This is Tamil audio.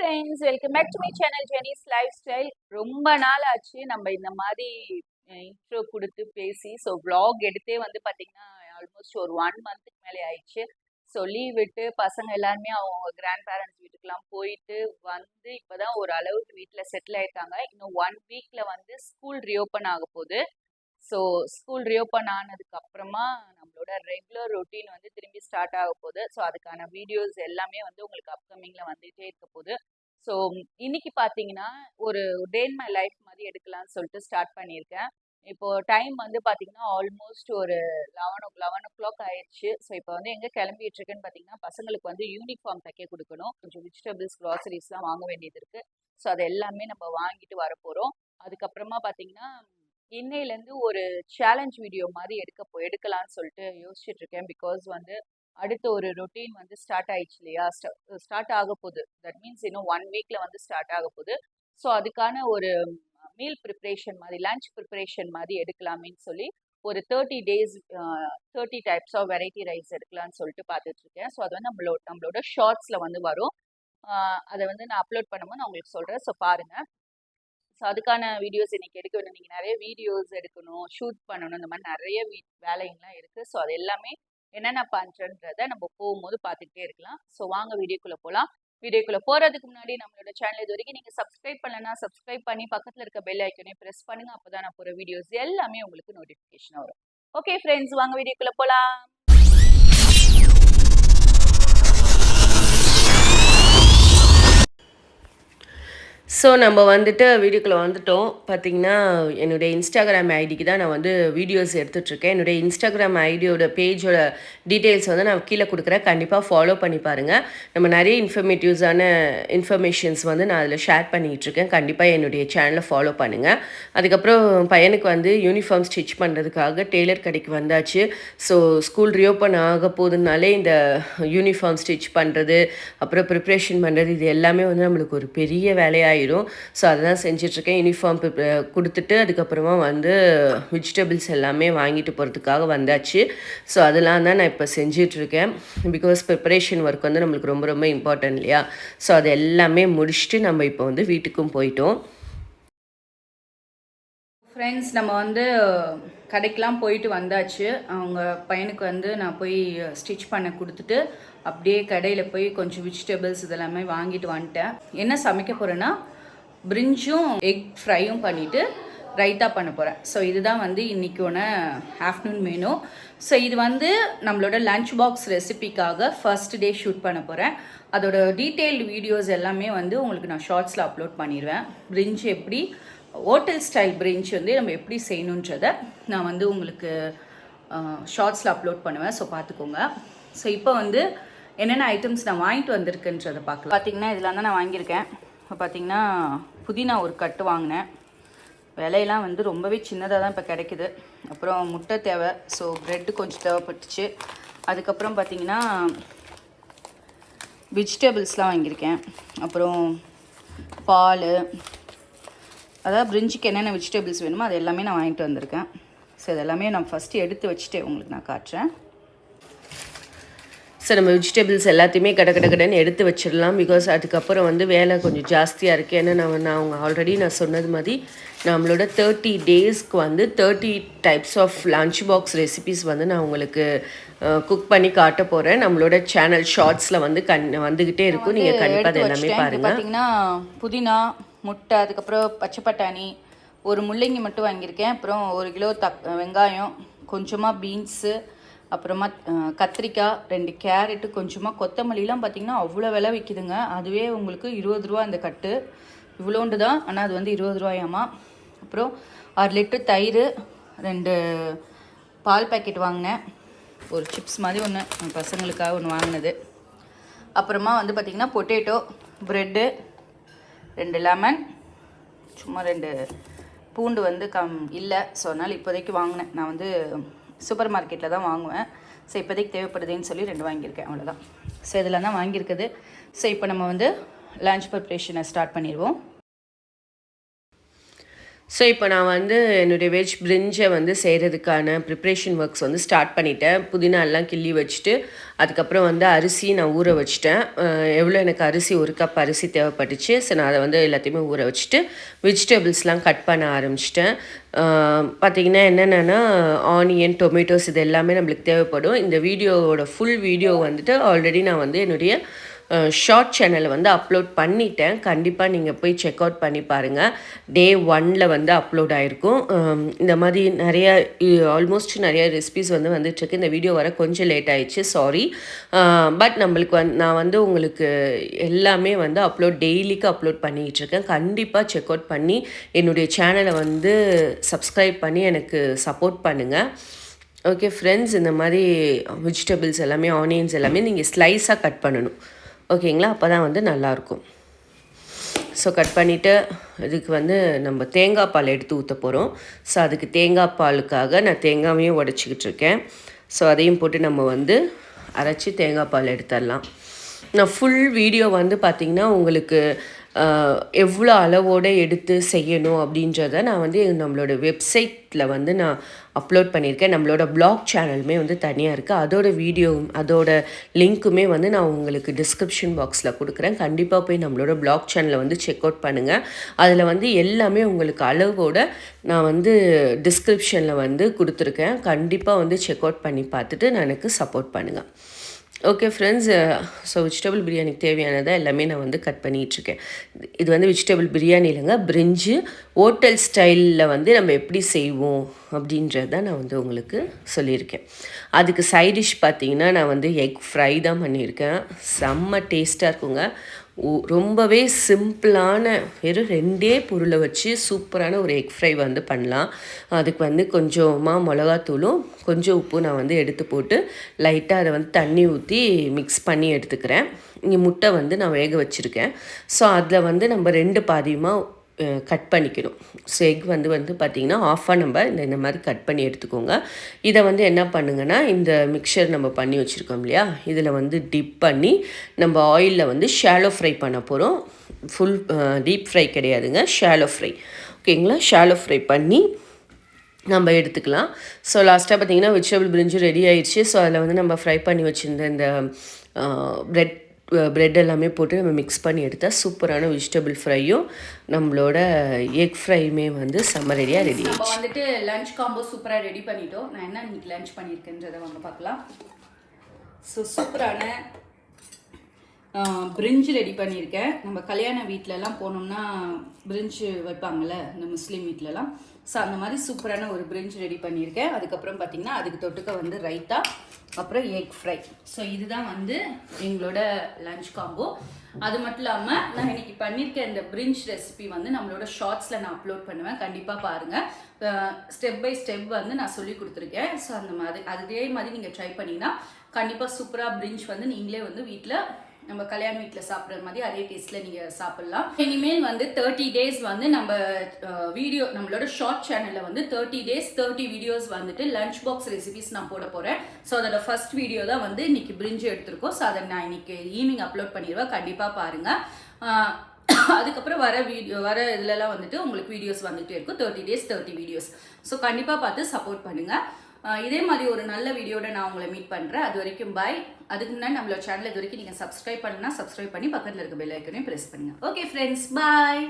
Friends, welcome back to my channel Jeni's lifestyle. ரொம்ப நாள் ஆச்சு நம்ம இந்த மாதிரி இன்ட்ரோ கொடுத்து பேசி. ஸோ vlog எடுத்தே வந்து பார்த்தீங்கன்னா ஆல்மோஸ்ட் ஒரு 1 மந்த்துக்கு மேலே ஆயிடுச்சு. ஸோ லீவ் விட்டு பசங்க எல்லாருமே அவங்க கிராண்ட் பேரண்ட்ஸ் வீட்டுக்கெல்லாம் போயிட்டு வந்து இப்போதான் ஒரு அளவுக்கு வீட்டில் செட்டில் ஆயிருக்காங்க. இன்னும் 1 வீக்ல வந்து ஸ்கூல் ரீஓப்பன் ஆக போகுது. ஸோ ஸ்கூல் ரீஓப்பன் ஆனதுக்கு அப்புறமா நம்மளோட ரெகுலர் ரொட்டீன் வந்து திரும்பி ஸ்டார்ட் ஆக போகுது. ஸோ அதுக்கான வீடியோஸ் எல்லாமே வந்து உங்களுக்கு அப்கமிங்ல வந்துட்டே இருக்க போகுது. ஸோ இன்னைக்கு பார்த்தீங்கன்னா ஒரு டே இன் மை லைஃப் மாதிரி எடுக்கலாம்னு சொல்லிட்டு ஸ்டார்ட் பண்ணியிருக்கேன். இப்போ டைம் வந்து பார்த்தீங்கன்னா ஆல்மோஸ்ட் ஒரு 11 o'clock ஆயிடுச்சு. ஸோ இப்போ வந்து எங்கே கிளம்பிட்டு இருக்கேன்னு பார்த்தீங்கன்னா பசங்களுக்கு வந்து யூனிஃபார்ம் தைக்க கொடுக்கணும். கொஞ்சம் வெஜிடபிள்ஸ் க்ராசரிஸ்லாம் வாங்க வேண்டியது இருக்கு. ஸோ அது எல்லாமே நம்ம வாங்கிட்டு வர போகிறோம். அதுக்கப்புறமா பார்த்தீங்கன்னா இன்னையிலேருந்து ஒரு சேலஞ்ச் வீடியோ மாதிரி எடுக்கலாம்னு சொல்லிட்டு யோசிச்சுட்டு இருக்கேன். பிகாஸ் வந்து அடுத்த ஒரு ரொட்டீன் வந்து ஸ்டார்ட் ஆயிடுச்சு இல்லையா, ஸ்டார்ட் ஆக போகுது. தட் மீன்ஸ் இன்னும் 1 வீக்ல வந்து ஸ்டார்ட் ஆக போகுது. ஸோ அதுக்கான ஒரு மீல் ப்ரிப்ரேஷன் மாதிரி, லஞ்ச் ப்ரிப்ரேஷன் மாதிரி எடுக்கலாமேன்னு சொல்லி ஒரு 30 days 30 types of variety rice எடுக்கலாம்னு சொல்லிட்டு பார்த்துட்டு இருக்கேன். ஸோ அது வந்து நம்மளோட ஷார்ட்ஸில் வந்து வரும். அதை வந்து நான் அப்லோட் பண்ணும்போது நான் உங்களுக்கு சொல்கிறேன். ஸோ பாருங்கள். ஸோ அதுக்கான வீடியோஸ் இன்னைக்கு எடுக்க வேணும். நீங்கள் நிறைய வீடியோஸ் எடுக்கணும், ஷூட் பண்ணணும், இந்த மாதிரி நிறைய வேலைங்கள்லாம் இருக்குது. ஸோ அது எல்லாமே என்னென்ன பண்ணுறன்றதை நம்ம போகும்போது பார்த்துக்கிட்டே இருக்கலாம். ஸோ வாங்க வீடியோக்குள்ளே போகலாம். வீடியோக்குள்ளே போகிறதுக்கு முன்னாடி நம்மளோட சேனல் இது வரைக்கும் நீங்கள் சப்ஸ்கிரைப் பண்ணலன்னா சப்ஸ்கிரைப் பண்ணி பக்கத்தில் இருக்க பெல் ஐக்கனே ப்ரெஸ் பண்ணுங்கள். அப்போ தான் நான் போகிற வீடியோஸ் எல்லாமே உங்களுக்கு நோட்டிஃபிகேஷன் வரும். ஓகே ஃப்ரெண்ட்ஸ், வாங்க வீடியோக்குள்ளே போகலாம். ஸோ நம்ம வந்துட்டு வீடியோக்குள்ளே வந்துட்டோம். பார்த்திங்கன்னா என்னுடைய இன்ஸ்டாகிராம் ஐடிக்கு தான் நான் வந்து வீடியோஸ் எடுத்துகிட்ருக்கேன். என்னுடைய இன்ஸ்டாகிராம் ஐடியோட பேஜோட டீட்டெயில்ஸ் வந்து நான் கீழே கொடுக்குறேன். கண்டிப்பாக ஃபாலோ பண்ணி பாருங்கள். நம்ம நிறைய இன்ஃபர்மேஷன்ஸ் வந்து நான் அதில் ஷேர் பண்ணிகிட்ருக்கேன். கண்டிப்பாக என்னுடைய சேனலை ஃபாலோ பண்ணுங்கள். அதுக்கப்புறம் பையனுக்கு வந்து யூனிஃபார்ம் ஸ்டிச் பண்ணுறதுக்காக டெய்லர் கடைக்கு வந்தாச்சு. ஸோ ஸ்கூல் ரீஓப்பன் ஆக போகுதுனாலே இந்த யூனிஃபார்ம் ஸ்டிச் பண்ணுறது, அப்புறம் ப்ரிப்ரேஷன் பண்ணுறது, இது எல்லாமே வந்து நம்மளுக்கு ஒரு பெரிய வேலையாயிடும். ஸோ அதுதான் செஞ்சிட்ருக்கேன். யூனிஃபார்ம் கொடுத்துட்டு அதுக்கப்புறமா வந்து வெஜிடபிள்ஸ் எல்லாமே வாங்கிட்டு போகிறதுக்காக வந்தாச்சு. ஸோ அதெல்லாம் தான் நான் இப்போ செஞ்சிட்ருக்கேன். பிகாஸ் ப்ரிப்பரேஷன் ஒர்க் வந்து நம்மளுக்கு ரொம்ப ரொம்ப இம்பார்ட்டன்ட் இல்லையா. ஸோ அது எல்லாமே முடிச்சுட்டு நம்ம இப்போ வந்து வீட்டுக்கும் போயிட்டோம். ஃப்ரெண்ட்ஸ், நம்ம வந்து கடைக்கெலாம் போயிட்டு வந்தாச்சு. அவங்க பையனுக்கு வந்து நான் போய் ஸ்டிச் பண்ண கொடுத்துட்டு அப்படியே கடையில் போய் கொஞ்சம் வெஜிடபிள்ஸ் இதெல்லாமே வாங்கிட்டு வந்துட்டேன். என்ன சமைக்க போகிறேன்னா பிரிஞ்சும் எக் ஃப்ரையும் பண்ணிவிட்டு ரைத்தா பண்ண போகிறேன். ஸோ இதுதான் வந்து இன்றைக்கான ஆஃப்டர்நூன் மெனு. ஸோ இது வந்து நம்மளோட லஞ்ச் பாக்ஸ் ரெசிபிக்காக ஃபர்ஸ்ட் டே ஷூட் பண்ண போகிறேன். அதோட டீட்டெயில்டு வீடியோஸ் எல்லாமே வந்து உங்களுக்கு நான் ஷார்ட்ஸில் அப்லோட் பண்ணிடுவேன். பிரிஞ்சு எப்படி ஹோட்டல் ஸ்டைல் பிரிஞ்ச் வந்து நம்ம எப்படி செய்யணுன்றதை நான் வந்து உங்களுக்கு ஷார்ட்ஸில் அப்லோட் பண்ணுவேன். ஸோ பார்த்துக்கோங்க. ஸோ இப்போ வந்து என்னென்ன ஐட்டம்ஸ் நான் வாங்கிட்டு வந்திருக்குன்றதை பார்க்கலாம். பார்த்திங்கன்னா இதெல்லாம் தான் நான் வாங்கியிருக்கேன். இப்போ பார்த்திங்கன்னா புதினா ஒரு கட்டு வாங்கினேன். விலையெல்லாம் வந்து ரொம்பவே சின்னதாக தான் இப்போ கிடைக்குது. அப்புறம் முட்டை தேவை. ஸோ ப்ரெட்டு கொஞ்சம் தேவைப்பட்டுச்சு. அதுக்கப்புறம் பார்த்திங்கன்னா வெஜிடபிள்ஸ்லாம் வாங்கியிருக்கேன். அப்புறம் பால், அதாவது பிரிஞ்சுக்கு என்னென்ன வெஜிடபிள்ஸ் வேணுமோ அது எல்லாமே நான் வாங்கிட்டு வந்திருக்கேன். ஸோ இதெல்லாமே நான் ஃபஸ்ட்டு எடுத்து வச்சுட்டு உங்களுக்கு நான் காட்டுறேன். ஸோ நம்ம வெஜிடபிள்ஸ் எல்லாத்தையுமே கடன்னு எடுத்து வச்சிடலாம். பிகாஸ் அதுக்கப்புறம் வந்து வேலை கொஞ்சம் ஜாஸ்தியாக இருக்குது. ஏன்னா அவங்க ஆல்ரெடி நான் சொன்னது மாதிரி நம்மளோட 30 daysக்கு வந்து 30 types of lunch box recipes வந்து நான் உங்களுக்கு குக் பண்ணி காட்ட போகிறேன். நம்மளோட சேனல் ஷார்ட்ஸில் வந்து வந்துக்கிட்டே இருக்கும். நீங்கள் கண்டிப்பாக அது எல்லாமே பாருங்கள். பார்த்திங்கன்னா புதினா, முட்டை, அதுக்கப்புறம் பச்சை பட்டாணி, ஒரு முள்ளங்கி மட்டும் வாங்கியிருக்கேன். அப்புறம் 1 கிலோ வெங்காயம், கொஞ்சமாக பீன்ஸு, அப்புறமா கத்திரிக்காய், 2 கேரட்டு, கொஞ்சமாக கொத்தமல்லிலாம் பார்த்திங்கன்னா அவ்வளோ விலை விற்கிதுங்க. அதுவே உங்களுக்கு 20 ரூபா அந்த கட்டு. இவ்வளோண்டு தான், ஆனால் அது வந்து 20 ரூபாயாமா. அப்புறம் 6 லிட்டர் தயிர், 2 பால் பேக்கெட் வாங்கினேன். ஒரு சிப்ஸ் மாதிரி ஒன்று பசங்களுக்காக ஒன்று வாங்கினது. அப்புறமா வந்து பார்த்திங்கன்னா பொட்டேட்டோ, ப்ரெட்டு, 2 லெமன், சும்மா 2 பூண்டு வந்து இல்லை. ஸோ அதனால் இப்போதைக்கு வாங்கினேன். நான் வந்து சூப்பர் மார்க்கெட்டில் தான் வாங்குவேன். ஸோ இப்போதைக்கு தேவைப்படுதுன்னு சொல்லி 2 வாங்கியிருக்கேன், அவ்வளோதான். ஸோ இதெல்லாம் தான் வாங்கியிருக்குது. ஸோ இப்போ நம்ம வந்து லஞ்ச் ப்ரிப்ரேஷனை ஸ்டார்ட் பண்ணிடுவோம். ஸோ இப்போ நான் வந்து என்னுடைய வெஜ் பிரிஞ்சை வந்து செய்கிறதுக்கான ப்ரிப்ரேஷன் ஒர்க்ஸ் வந்து ஸ்டார்ட் பண்ணிட்டேன். புதினா எல்லாம் கிள்ளி வச்சுட்டு, அதுக்கப்புறம் வந்து அரிசி நான் ஊற வச்சுட்டேன். எவ்வளோ எனக்கு அரிசி 1 கப் அரிசி தேவைப்பட்டுச்சு. ஸோ நான் அதை வந்து எல்லாத்தையுமே ஊற வச்சுட்டு வெஜிடபிள்ஸ்லாம் கட் பண்ண ஆரம்பிச்சிட்டேன். பார்த்திங்கன்னா என்னென்னா ஆனியன், டொமேட்டோஸ் இது எல்லாமே நம்மளுக்கு தேவைப்படும். இந்த வீடியோவோட ஃபுல் வீடியோ வந்துட்டு ஆல்ரெடி நான் வந்து என்னுடைய ஷார்ட் சேனலில் வந்து அப்லோட் பண்ணிட்டேன். கண்டிப்பாக நீங்கள் போய் செக் அவுட் பண்ணி பாருங்கள். டே 1 வந்து அப்லோட் ஆகிருக்கும். இந்த மாதிரி ஆல்மோஸ்ட் நிறைய ரெசிபிஸ் வந்து வந்துட்டுருக்கு. இந்த வீடியோ வர கொஞ்சம் லேட் ஆயிடுச்சு, சாரி. பட் நம்மளுக்கு நான் வந்து உங்களுக்கு எல்லாமே வந்து டெய்லிக்கு அப்லோட் பண்ணிகிட்ருக்கேன். கண்டிப்பாக செக் அவுட் பண்ணி என்னுடைய சேனலை வந்து சப்ஸ்கிரைப் பண்ணி எனக்கு சப்போர்ட் பண்ணுங்கள். ஓகே ஃப்ரெண்ட்ஸ், இந்த மாதிரி வெஜிடபிள்ஸ் எல்லாமே, ஆனியன்ஸ் எல்லாமே நீங்கள் ஸ்லைஸாக கட் பண்ணணும். ஓகேங்களா? அப்போ தான் வந்து நல்லாயிருக்கும். ஸோ கட் பண்ணிவிட்டு இதுக்கு வந்து நம்ம தேங்காய் பால் எடுத்து ஊற்ற போகிறோம். ஸோ அதுக்கு தேங்காய் பாலுக்காக நான் தேங்காயையும் உடச்சிக்கிட்டு இருக்கேன். ஸோ அதையும் போட்டு நம்ம வந்து அரைச்சி தேங்காய் பால் எடுத்துடலாம். நான் ஃபுல் வீடியோ வந்து பார்த்திங்கன்னா உங்களுக்கு எவ்வளோ அளவோடு எடுத்து செய்யணும் அப்படின்றத நான் வந்து நம்மளோட வெப்சைட்டில் வந்து நான் அப்லோட் பண்ணியிருக்கேன். நம்மளோட பிளாக் சேனலுமே வந்து தனியாக இருக்குது. அதோட லிங்க்குமே வந்து நான் உங்களுக்கு டிஸ்கிரிப்ஷன் பாக்ஸில் கொடுக்குறேன். கண்டிப்பாக போய் நம்மளோட பிளாக் சேனலை வந்து செக் அவுட் பண்ணுங்கள். அதில் வந்து எல்லாமே உங்களுக்கு அளவோட நான் வந்து டிஸ்கிரிப்ஷனில் வந்து கொடுத்துருக்கேன். கண்டிப்பாக வந்து செக் அவுட் பண்ணி பார்த்துட்டு எனக்கு சப்போர்ட் பண்ணுங்கள். ஓகே ஃப்ரெண்ட்ஸ், ஸோ வெஜிடபிள் பிரியாணிக்கு தேவையானதை எல்லாமே நான் வந்து கட் பண்ணிகிட்ருக்கேன். இது வந்து வெஜிடபிள் பிரியாணி இல்லைங்க, பிரிஞ்சு. ஹோட்டல் ஸ்டைலில் வந்து நம்ம எப்படி செய்வோம் அப்படின்றத நான் வந்து உங்களுக்கு சொல்லியிருக்கேன். அதுக்கு சைட் டிஷ் பார்த்திங்கன்னா நான் வந்து எக் ஃப்ரை தான் பண்ணியிருக்கேன். செம்ம டேஸ்ட்டாக இருக்குங்க. ரொம்பவே சிம்பிளான வெறும் 2 பொருளை வச்சு சூப்பரான ஒரு எக் ஃப்ரை வந்து பண்ணலாம். அதுக்கு வந்து கொஞ்சமாக மிளகாத்தூளும் கொஞ்சம் உப்பு நான் வந்து எடுத்து போட்டு லைட்டாக அதை வந்து தண்ணி ஊற்றி மிக்ஸ் பண்ணி எடுத்துக்கிறேன். இங்கே முட்டை வந்து நான் வேக வச்சுருக்கேன். ஸோ அதில் வந்து நம்ம 2 பாதியமாக கட் பண்ணிக்கணும். ஸோ எக் வந்து பார்த்திங்கன்னா ஆஃபாக நம்ம இந்த மாதிரி கட் பண்ணி எடுத்துக்கோங்க. இதை வந்து என்ன பண்ணுங்கன்னா, இந்த மிக்சர் நம்ம பண்ணி வச்சுருக்கோம் இல்லையா, இதில் வந்து டிப் பண்ணி நம்ம ஆயிலில் வந்து ஷாலோ ஃப்ரை பண்ண போகிறோம். ஃபுல் டீப் ஃப்ரை கிடையாதுங்க, ஷாலோ ஃப்ரை. ஓகேங்களா? ஷாலோ ஃப்ரை பண்ணி நம்ம எடுத்துக்கலாம். ஸோ லாஸ்ட்டாக பார்த்திங்கன்னா வெஜிடபிள் பிரிஞ்சு ரெடி ஆயிடுச்சு. ஸோ அதில் வந்து நம்ம ஃப்ரை பண்ணி வச்சுருந்த இந்த ப்ரெட் எல்லாமே போட்டு நம்ம மிக்ஸ் பண்ணி எடுத்தால் சூப்பரான வெஜிடபிள் ஃப்ரையும் நம்மளோட எக் ஃப்ரையுமே வந்து செம்ம ரெடியாக ரெடி ஆகிடுச்சு. இப்போ வந்துட்டு லஞ்ச் காம்போ சூப்பராக ரெடி பண்ணிட்டோம். நான் என்ன இன்னைக்கு லஞ்ச் பண்ணியிருக்கேன்றதை வாங்க பார்க்கலாம். ஸோ சூப்பரான பிரிஞ்சு ரெடி பண்ணியிருக்கேன். நம்ம கல்யாண வீட்டிலலாம் போனோம்னா பிரிஞ்சு வைப்பாங்கள்ல, இந்த முஸ்லீம் வீட்டிலலாம். ஸோ அந்த மாதிரி சூப்பரான ஒரு பிரிஞ்சு ரெடி பண்ணியிருக்கேன். அதுக்கப்புறம் பார்த்திங்கன்னா அதுக்கு தொட்டுக்க வந்து ரைத்தா, அப்புறம் எக் ஃப்ரை. ஸோ இதுதான் வந்து எங்களோட லஞ்ச் காம்போ. அது மட்டும் இல்லாமல் நான் இன்றைக்கி பண்ணியிருக்க இந்த பிரிஞ்ச் ரெசிபி வந்து நம்மளோட ஷார்ட்ஸில் நான் அப்லோட் பண்ணுவேன். கண்டிப்பாக பாருங்கள். ஸ்டெப் பை ஸ்டெப் வந்து நான் சொல்லி கொடுத்துருக்கேன். ஸோ அந்த மாதிரி அதே மாதிரி நீங்கள் ட்ரை பண்ணிங்கன்னா கண்டிப்பாக சூப்பராக பிரிஞ்ச் வந்து நீங்களே வந்து வீட்டில் நம்ம கல்யாண வீட்டில் சாப்பிட்ற மாதிரி அதே டேஸ்ட்டில் நீங்கள் சாப்பிட்லாம். இனிமேல் வந்து 30 days வந்து நம்ம வீடியோ நம்மளோட ஷார்ட் சேனலில் வந்து 30 days 30 வீடியோஸ் வந்துட்டு லஞ்ச் பாக்ஸ் ரெசிபிஸ் நான் போட போகிறேன். ஸோ அதோட ஃபர்ஸ்ட் வீடியோ தான் வந்து இன்னைக்கு பிரிஞ்சு எடுத்திருக்கோம். ஸோ அதை நான் இன்னைக்கு ஈவினிங் அப்லோட் பண்ணிடுவேன். கண்டிப்பாக பாருங்கள். அதுக்கப்புறம் வர இதுலலாம் வந்துட்டு உங்களுக்கு வீடியோஸ் வந்துகிட்டே இருக்கும். 30 days 30 வீடியோஸ். ஸோ கண்டிப்பாக பார்த்து சப்போர்ட் பண்ணுங்கள். இதே மாதிரி ஒரு நல்ல வீடியோட நான் உங்களை மீட் பண்ணுறேன். அது வரைக்கும் பாய். அதுக்கு முன்னாடி நம்மளோட சேனல் இது வரைக்கும் நீங்கள் சப்ஸ்கிரைப் பண்ணா சப்ஸ்கிரைப் பண்ணி பக்கத்தில் இருக்க பெல் ஐக்கனையும் ப்ரெஸ் பண்ணுங்கள். ஓகே ஃப்ரெண்ட்ஸ், பாய்.